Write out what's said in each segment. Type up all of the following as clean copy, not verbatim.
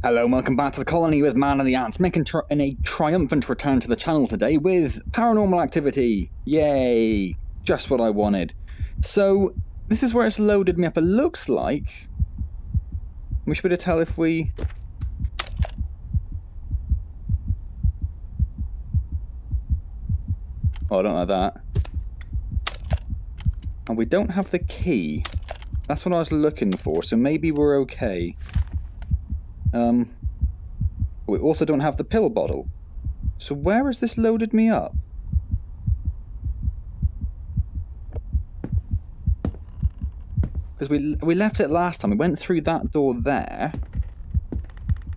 Hello and welcome back to the colony with Man and the Antz, making a triumphant return to the channel today with Paranormal Activity. Yay! Just what I wanted. So, this is where it's loaded me up. It looks like we should be able to tell if we... Oh, I don't like that. And we don't have the key. That's what I was looking for, so maybe we're okay. We also don't have the pill bottle. So where has this loaded me up? Because we left it last time. We went through that door there.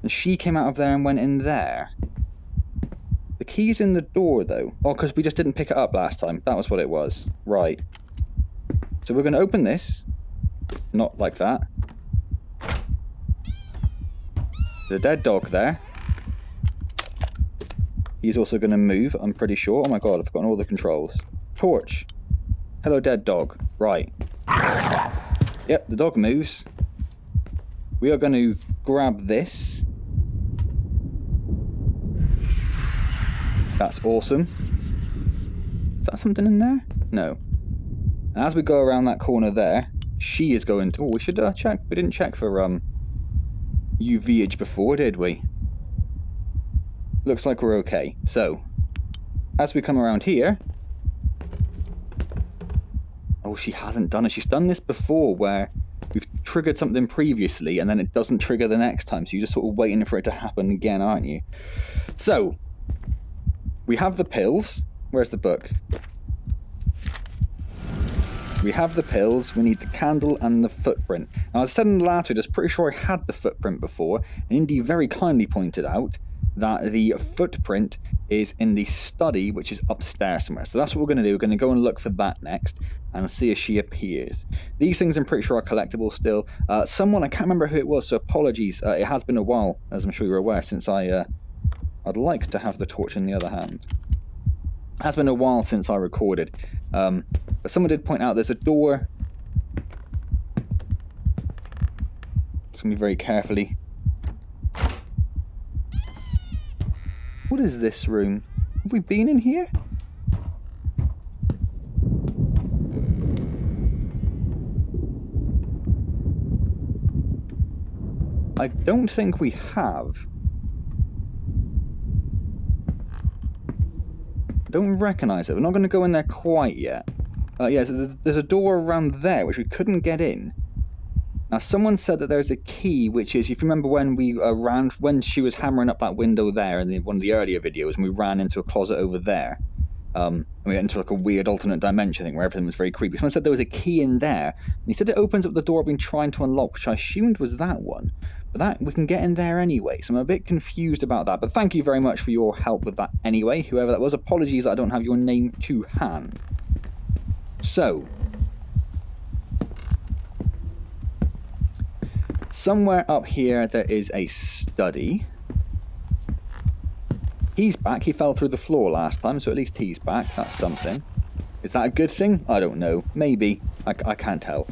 And she came out of there and went in there. The key's in the door though. Oh, because we just didn't pick it up last time. That was what it was. Right. So we're going to open this. Not like that. There's a dead dog there. He's also going to move, I'm pretty sure. Oh my god, I've forgotten all the controls. Torch. Hello, dead dog. Right. Yep, the dog moves. We are going to grab this. That's awesome. Is that something in there? No. And as we go around that corner there, she is going to... Oh, we should check. We didn't check for UVage before, did we? Looks like we're okay. So, as we come around here... Oh, she hasn't done it. She's done this before where we've triggered something previously and then it doesn't trigger the next time. So you're just sort of waiting for it to happen again, aren't you? So, we have the pills. Where's the book? We have the pills, we need the candle and the footprint. Now, as I said in the last video, I was pretty sure I had the footprint before, and Indy very kindly pointed out that the footprint is in the study, which is upstairs somewhere. So that's what we're going to do. We're going to go and look for that next, and see if she appears. These things I'm pretty sure are collectible still. Someone, I can't remember who it was, so apologies. It has been a while, as I'm sure you're aware, since I'd like to have the torch in the other hand. It has been a while since I recorded. But someone did point out there's a door. It's going to be very carefully. What is this room? Have we been in here? I don't think we have. I don't recognise it. We're not going to go in there quite yet. Yeah, so there's a door around there which we couldn't get in. Now, someone said that there's a key, which is, if you remember when we when she was hammering up that window there in one of the earlier videos, and we ran into a closet over there, and we went into like a weird alternate dimension thing where everything was very creepy. Someone said there was a key in there, and he said it opens up the door I've been trying to unlock, which I assumed was that one. But that we can get in there anyway, so I'm a bit confused about that. But thank you very much for your help with that anyway, whoever that was. Apologies that I don't have your name to hand. So, somewhere up here there is a study. He's back. He fell through the floor last time, so at least he's back. That's something. Is that a good thing? I don't know. Maybe. I can't tell.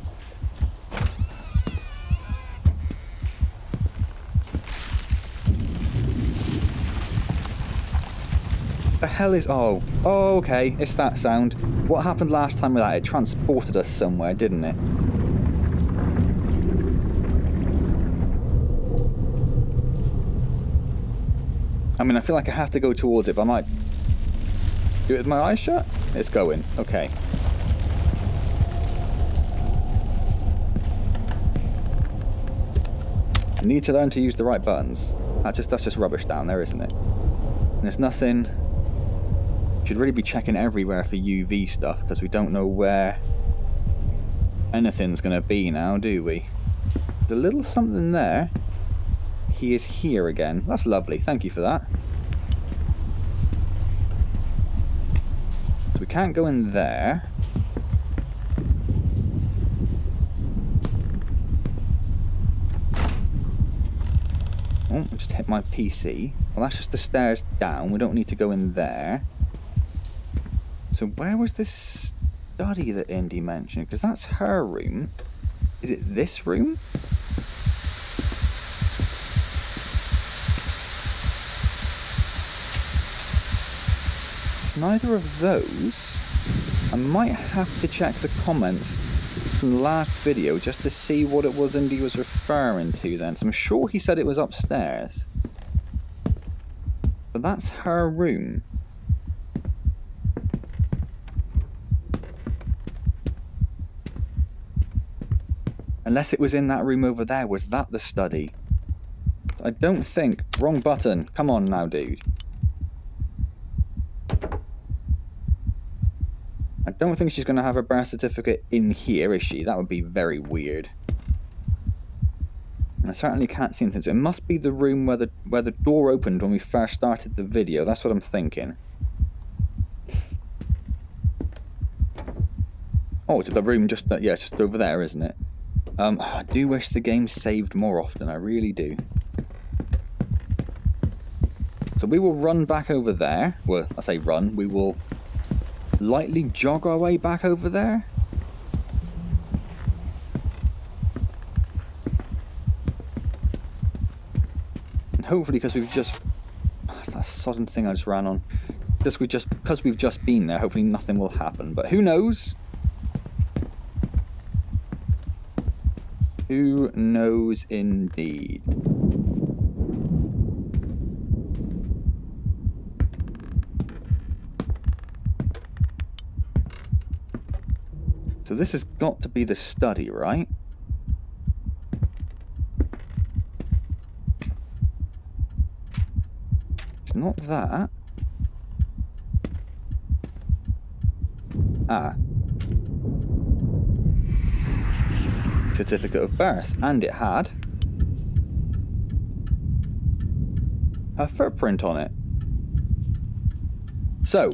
The hell is... Oh, okay, it's that sound. What happened last time with that? It transported us somewhere, didn't it? I mean, I feel like I have to go towards it, but I might do it with my eyes shut. It's going. Okay. I need to learn to use the right buttons. That's just rubbish down there, isn't it? And there's nothing... Should really be checking everywhere for UV stuff, because we don't know where anything's going to be now, do we? There's a little something there. He is here again. That's lovely. Thank you for that. So we can't go in there. Oh, I just hit my PC. Well, that's just the stairs down. We don't need to go in there. So where was this study that Indy mentioned? Because that's her room. Is it this room? it's neither of those. I might have to check the comments from the last video just to see what it was Indy was referring to then. So I'm sure he said it was upstairs. But that's her room. Unless it was in that room over there. Was that the study? I don't think. Wrong button. Come on now, dude. I don't think she's going to have her birth certificate in here, is she? That would be very weird. I certainly can't see anything. So it must be the room where the door opened when we first started the video. That's what I'm thinking. Oh, to the room just... yeah, it's just over there, isn't it? I do wish the game saved more often. I really do. So we will run back over there. Well, I say run. We will... lightly jog our way back over there. And hopefully, because we've just... that's that sodden thing I just ran on. Because we've just been there, hopefully nothing will happen. But who knows? Who knows indeed? So this has got to be the study, right? It's not that. Ah. Certificate of birth. And it had her footprint on it. So...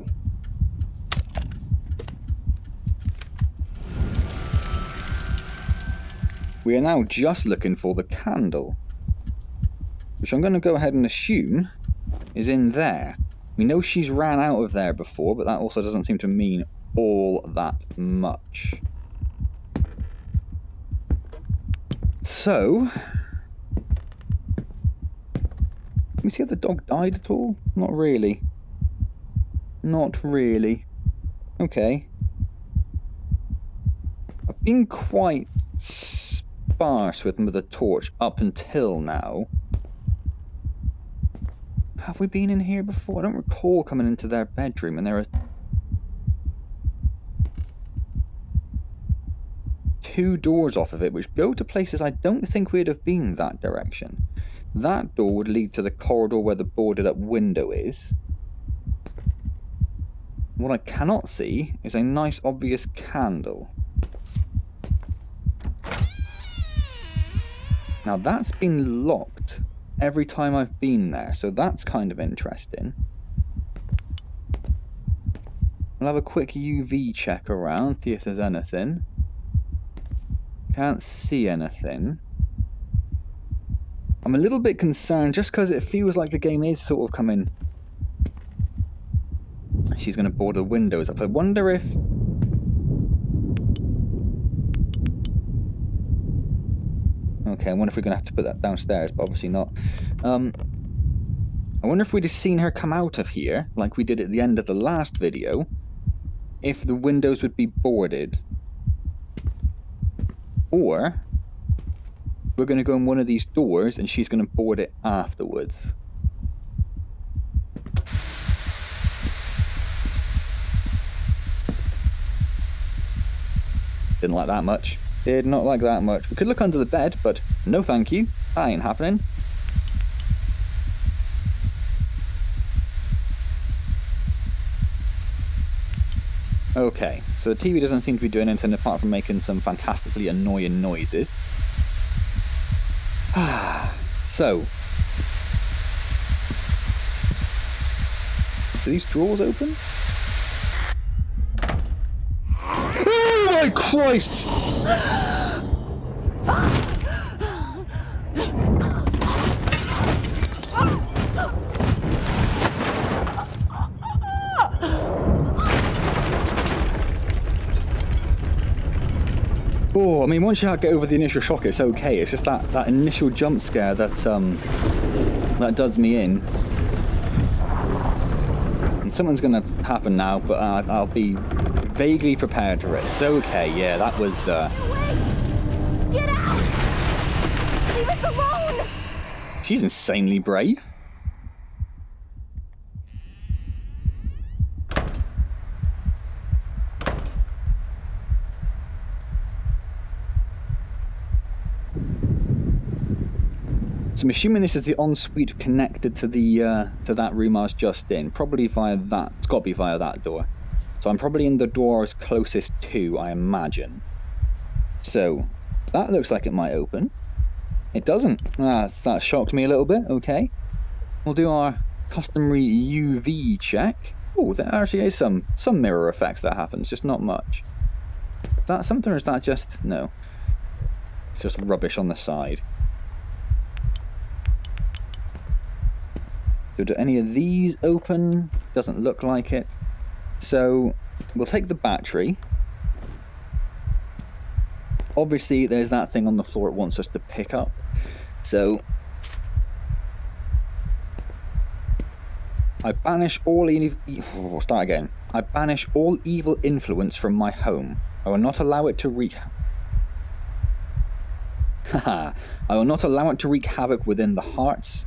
we are now just looking for the candle, which I'm going to go ahead and assume is in there. We know she's ran out of there before, but that also doesn't seem to mean all that much. So, can we see if the dog died at all? Not really. Not really. Okay. I've been quite sparse with the torch up until now. Have we been in here before? I don't recall coming into their bedroom, and there are two doors off of it which go to places I don't think we'd have been that direction. That door would lead to the corridor where the boarded up window is. What I cannot see is a nice obvious candle. Now that's been locked every time I've been there, so that's kind of interesting. I'll have a quick UV check around, see if there's anything. Can't see anything. I'm a little bit concerned just because it feels like the game is sort of coming. She's going to board the windows up. I wonder if... okay, I wonder if we're going to have to put that downstairs, but obviously not. I wonder if we'd have seen her come out of here, like we did at the end of the last video, if the windows would be boarded. Or, we're going to go in one of these doors and she's going to board it afterwards. Didn't like that much. Did not like that much. We could look under the bed, but no thank you. That ain't happening. Okay, so the TV doesn't seem to be doing anything apart from making some fantastically annoying noises. So, do these drawers open? Oh my Christ! Oh, I mean, once you get over the initial shock, it's okay. It's just that initial jump scare that that does me in. And something's going to happen now, but I'll be vaguely prepared for it. It's okay, yeah, that was... Wait! Get out! Leave us alone! She's insanely brave. So I'm assuming this is the ensuite connected to the to that room I was just in. Probably via that. It's got to be via that door. So I'm probably in the doors closest to, I imagine. So that looks like it might open. It doesn't. That shocked me a little bit. Okay. We'll do our customary UV check. Oh, there actually is some mirror effect that happens, just not much. Is that something, or is that just... No. It's just rubbish on the side. So do any of these open? Doesn't look like it. So we'll take the battery. Obviously there's that thing on the floor it wants us to pick up. So I banish all start again. I banish all evil influence from my home. I will not allow it to wreak I will not allow it to wreak havoc within the hearts,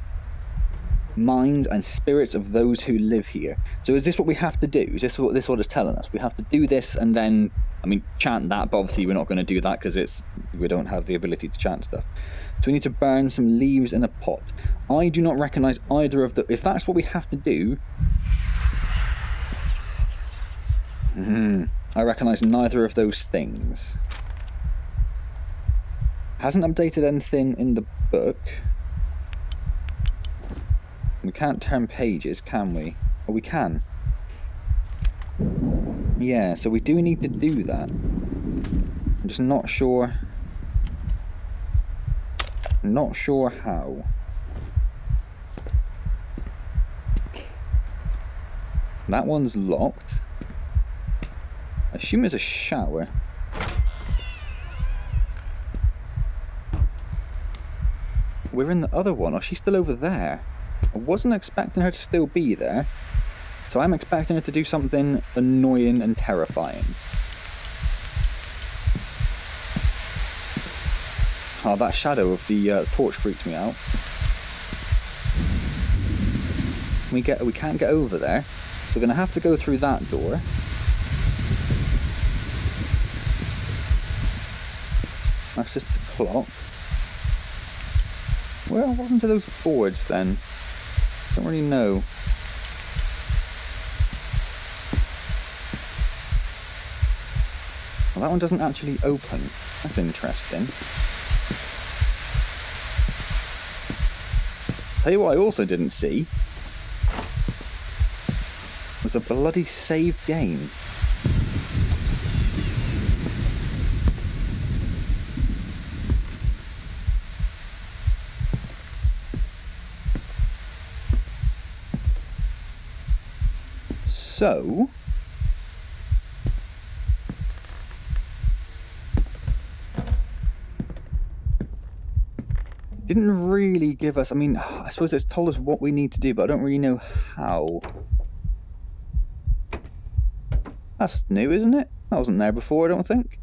minds and spirits of those who live here. So is this what we have to do? Is this what it's telling us? We have to do this and then, I mean, chant that, but obviously we're not going to do that because we don't have the ability to chant stuff. So we need to burn some leaves in a pot. I do not recognize either of the... If that's what we have to do... I recognize neither of those things. Hasn't updated anything in the book. We can't turn pages, can we? Oh, we can. Yeah, so we do need to do that. I'm just not sure. Not sure how. That one's locked. I assume it's a shower. We're in the other one. Oh, she's still over there. I wasn't expecting her to still be there, so I'm expecting her to do something annoying and terrifying. Oh, that shadow of the torch freaked me out. We can't get over there, so we're going to have to go through that door. That's just the clock. Well, what happened to those boards then? Don't really know. Well, that one doesn't actually open. That's interesting. Tell you what I also didn't see was a bloody saved game. So, didn't really give us, I mean, I suppose it's told us what we need to do, but I don't really know how. That's new, isn't it? That wasn't there before, I don't think.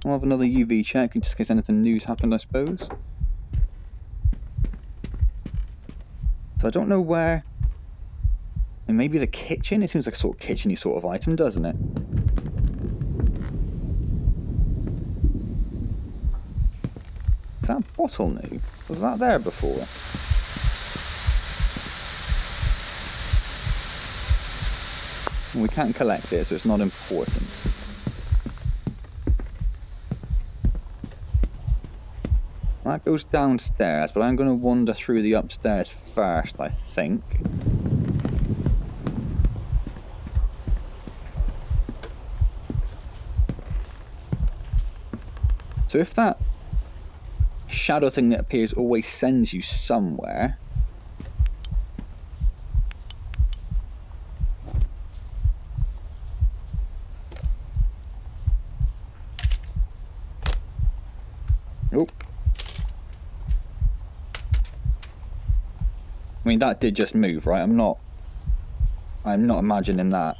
I'll have another UV check just in case anything new's happened, I suppose. So I don't know where... And maybe the kitchen? It seems like a sort of kitchen-y sort of item, doesn't it? Is that bottle new? Was that there before? Well, we can't collect it, so it's not important. That goes downstairs, but I'm going to wander through the upstairs first, I think. So if that shadow thing that appears always sends you somewhere... Oh. I mean, that did just move, right? I'm not imagining that.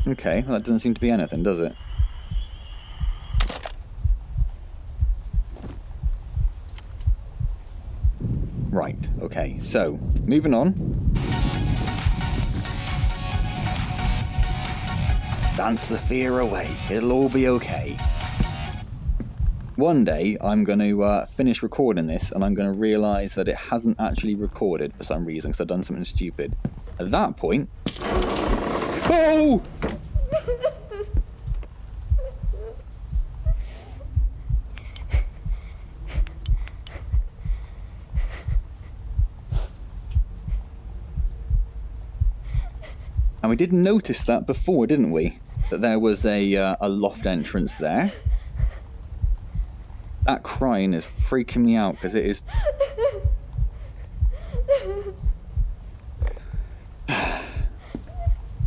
Okay, well, that doesn't seem to be anything, does it? Right, okay, so, moving on. Dance the fear away, it'll all be okay. One day, I'm going to finish recording this, and I'm going to realise that it hasn't actually recorded for some reason, because I've done something stupid. At that point... Oh! And we did notice that before, didn't we? That there was a loft entrance there. That crying is freaking me out because it is...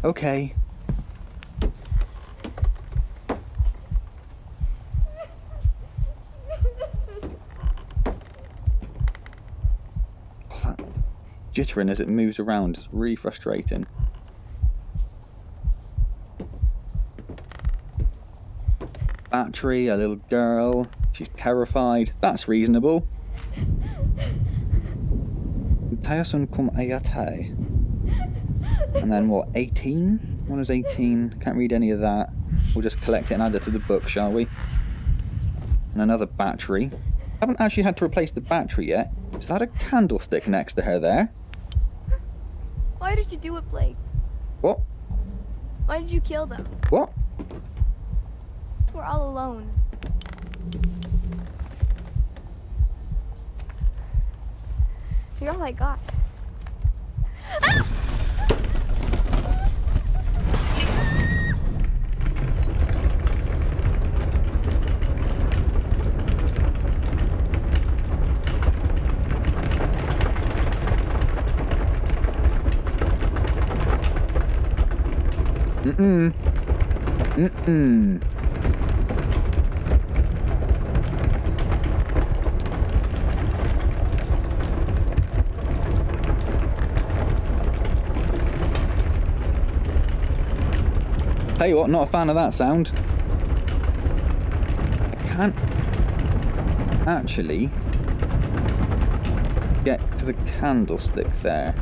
Okay. Oh, that jittering as it moves around is really frustrating. Battery, a little girl. She's terrified. That's reasonable. And then what, 18? What is 18? Can't read any of that. We'll just collect it and add it to the book, shall we? And another battery. Haven't actually had to replace the battery yet. Is that a candlestick next to her there? Why did you do it, Blake? What? Why did you kill them? What? We're all alone. You're all I got. Ah! Mm-mm. Mm-mm. Tell you what, not a fan of that sound. I can't actually get to the candlestick there.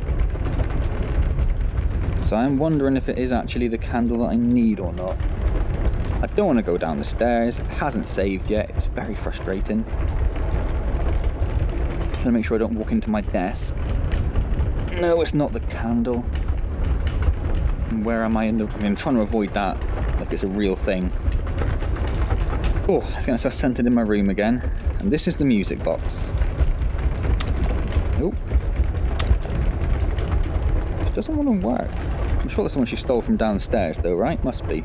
So I'm wondering if it is actually the candle that I need or not. I don't want to go down the stairs. It hasn't saved yet. It's very frustrating. Gotta make sure I don't walk into my desk. No, it's not the candle. Where am I in the... I mean, I'm trying to avoid that like it's a real thing. Oh, it's getting so centered in my room again. And this is the music box. Nope. This doesn't want to work. I'm sure that's the one she stole from downstairs though, right? Must be.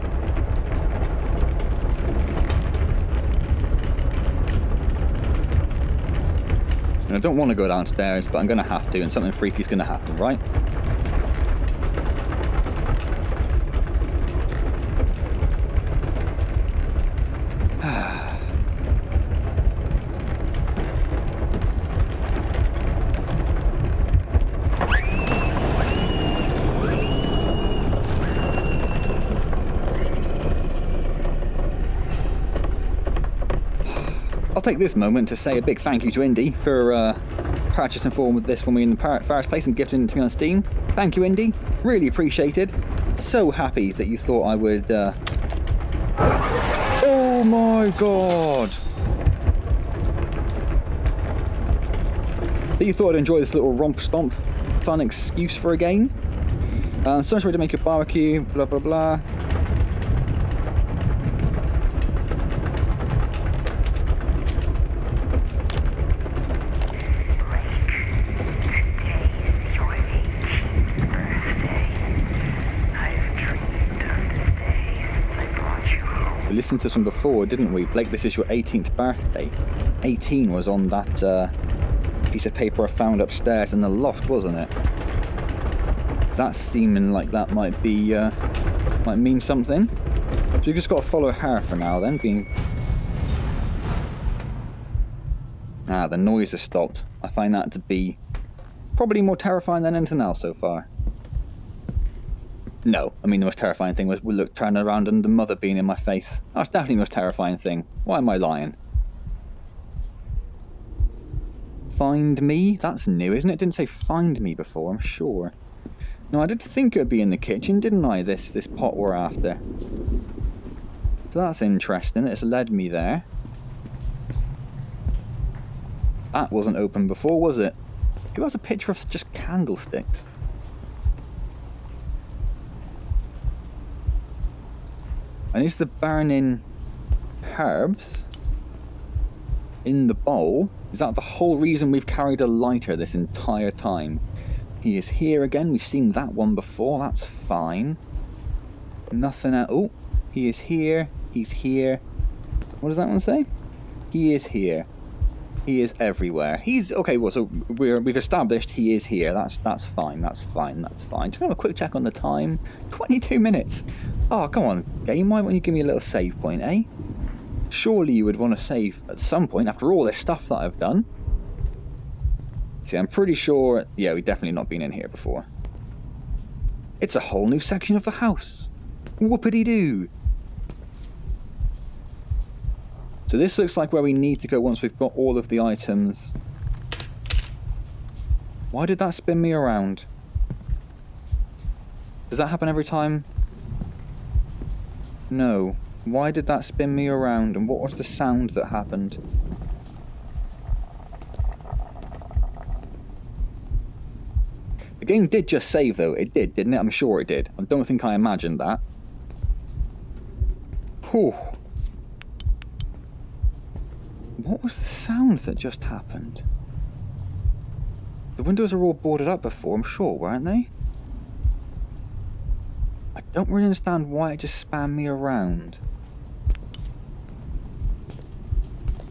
And I don't want to go downstairs, but I'm going to have to, and something freaky's going to happen, right? I'll take this moment to say a big thank you to Indy for purchasing this for me in the first place and gifting it to me on Steam. Thank you, Indy. Really appreciated. So happy that you thought I would... Oh my god! That you thought I'd enjoy this little romp stomp fun excuse for a game. So much ready to make a barbecue, blah blah blah. We listened to this one before, didn't we? Blake, this is your 18th birthday. 18 was on that piece of paper I found upstairs in the loft, wasn't it? That's seeming like that might be, might mean something. So we just got to follow her for now then, Ah, the noise has stopped. I find that to be probably more terrifying than anything else so far. No, I mean the most terrifying thing was we looked turning around and the mother being in my face. That's definitely the most terrifying thing. Why am I lying? Find me? That's new, isn't it? It didn't say find me before, I'm sure. No, I did think it would be in the kitchen, didn't I? This pot we're after. So that's interesting. It's led me there. That wasn't open before, was it? Who has a picture of just candlesticks? And is the burning herbs in the bowl? Is that the whole reason we've carried a lighter this entire time? He is here again. We've seen that one before. That's fine. Nothing else. Oh, he is here. He's here. What does that one say? He is here. He is everywhere. He's okay. Well, so we've established he is here. That's fine. That's fine. That's fine. Just have a quick check on the time. 22 minutes. Oh, come on, game. Why won't you give me a little save point, eh? Surely you would want to save at some point after all this stuff that I've done. See, I'm pretty sure. Yeah, we've definitely not been in here before. It's a whole new section of the house. Whoopity-doo. So this looks like where we need to go once we've got all of the items. Why did that spin me around? Does that happen every time? No. Why did that spin me around, and what was the sound that happened? The game did just save though, it did, didn't it? I'm sure it did. I don't think I imagined that. Whew. What was the sound that just happened? The windows are all boarded up before, I'm sure, weren't they? I don't really understand why it just spammed me around.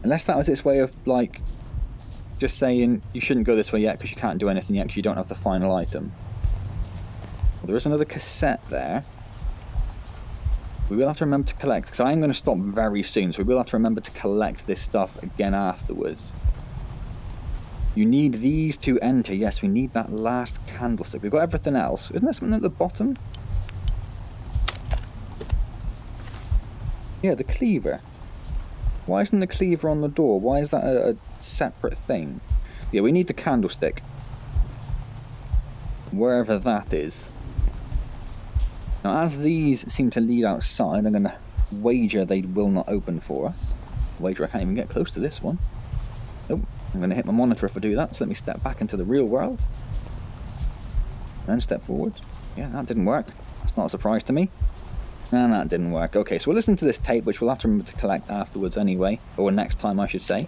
Unless that was its way of, like, just saying you shouldn't go this way yet because you can't do anything yet because you don't have the final item. Well, there is another cassette there. We will have to remember to collect, because I am going to stop very soon, so we will have to remember to collect this stuff again afterwards. You need these to enter. Yes, we need that last candlestick. We've got everything else. Isn't there something at the bottom? Yeah, the cleaver. Why isn't the cleaver on the door? Why is that a separate thing? Yeah, we need the candlestick. Wherever that is. Now, as these seem to lead outside, I'm going to wager they will not open for us. Wager I can't even get close to this one. Oh, I'm going to hit my monitor if I do that, so let me step back into the real world. Then step forward. Yeah, that didn't work. That's not a surprise to me. And that didn't work. Okay, so we'll listen to this tape, which we'll have to remember to collect afterwards anyway. Or next time, I should say.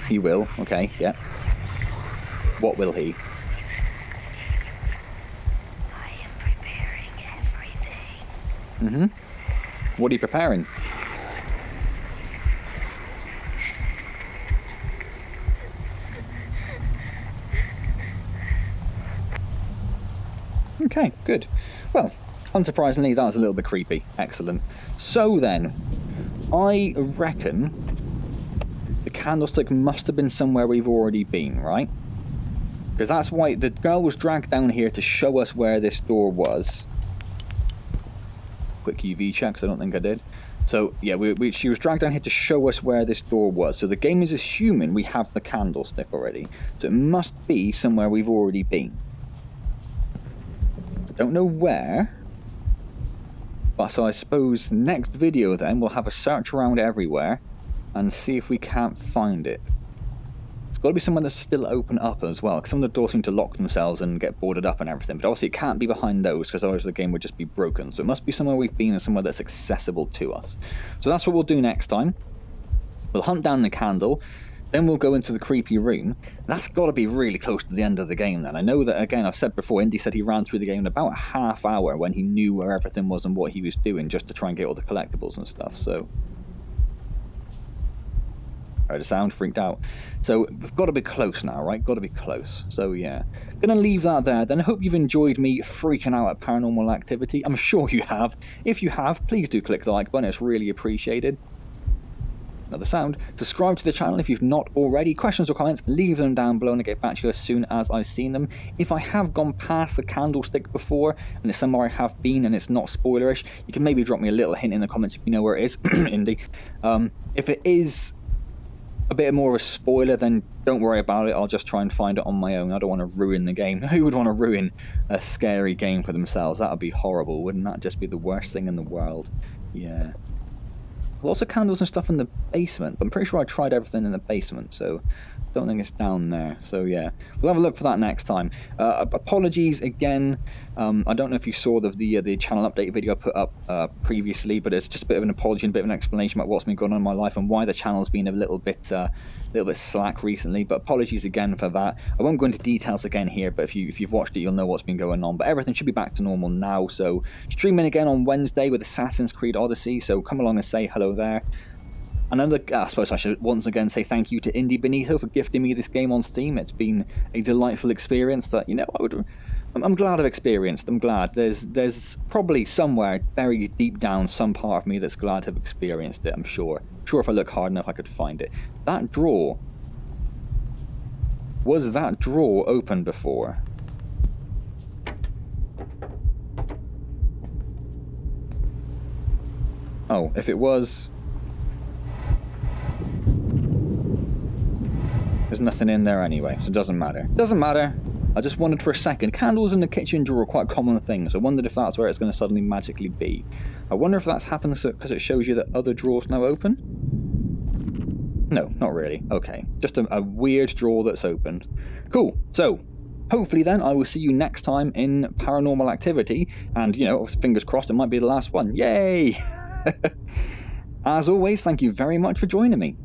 He will, okay, yeah. What will he? I am preparing everything. What are you preparing? Okay, good. Well, unsurprisingly, that was a little bit creepy. Excellent. So then, I reckon the candlestick must have been somewhere we've already been, right? Because that's why the girl was dragged down here to show us where this door was. Quick UV check, 'cause I don't think I did. So, yeah, she was dragged down here to show us where this door was. So the game is assuming we have the candlestick already. So it must be somewhere we've already been. I don't know where. But so I suppose next video then we'll have a search around everywhere and see if we can't find it. It's got to be somewhere that's still open up as well, because some of the doors seem to lock themselves and get boarded up and everything, but obviously it can't be behind those, because otherwise the game would just be broken. So it must be somewhere we've been and somewhere that's accessible to us. So that's what we'll do next time. We'll hunt down the candle, then we'll go into the creepy room. That's got to be really close to the end of the game then. I know that, again, I've said before, Indy said he ran through the game in about a half hour when he knew where everything was and what he was doing, just to try and get all the collectibles and stuff, so... Heard a sound, freaked out. So we've got to be close now, right? Got to be close. So yeah, gonna leave that there. Then I hope you've enjoyed me freaking out at Paranormal Activity. I'm sure you have. If you have, please do click the like button. It's really appreciated. Another sound. Subscribe to the channel if you've not already. Questions or comments, leave them down below and I'll get back to you as soon as I've seen them. If I have gone past the candlestick before and it's somewhere I have been and it's not spoilerish, you can maybe drop me a little hint in the comments if you know where it is, Indy. If it is a bit more of a spoiler, then don't worry about it. I'll just try and find it on my own. I don't want to ruin the game. Who would want to ruin a scary game for themselves? That would be horrible. Wouldn't that just be the worst thing in the world? Yeah. Lots of candles and stuff in the basement, but I'm pretty sure I tried everything in the basement, so don't think it's down there. So yeah, we'll have a look for that next time. Apologies again. I don't know if you saw the channel update video I put up previously, but it's just a bit of an apology and a bit of an explanation about what's been going on in my life and why the channel's been a little bit slack recently. But apologies again for that. I won't go into details again here, but if you've watched it, you'll know what's been going on. But everything should be back to normal now. So streaming again on Wednesday with Assassin's Creed Odyssey. So come along and say hello there. I suppose I should once again say thank you to Indy Benito for gifting me this game on Steam. It's been a delightful experience that, you know, I'm glad I've experienced. I'm glad. There's probably somewhere buried deep down some part of me that's glad to have experienced it, I'm sure. I'm sure if I look hard enough I could find it. That drawer... Was that drawer open before? Oh, if it was... There's nothing in there anyway, so it doesn't matter. Doesn't matter. I just wondered for a second. Candles in the kitchen drawer are quite a common thing, so I wondered if that's where it's going to suddenly magically be. I wonder if that's happened because it shows you that other drawers now open? No, not really. Okay, just a weird drawer that's opened. Cool. So, hopefully then I will see you next time in Paranormal Activity, and, you know, fingers crossed it might be the last one. Yay! As always, thank you very much for joining me.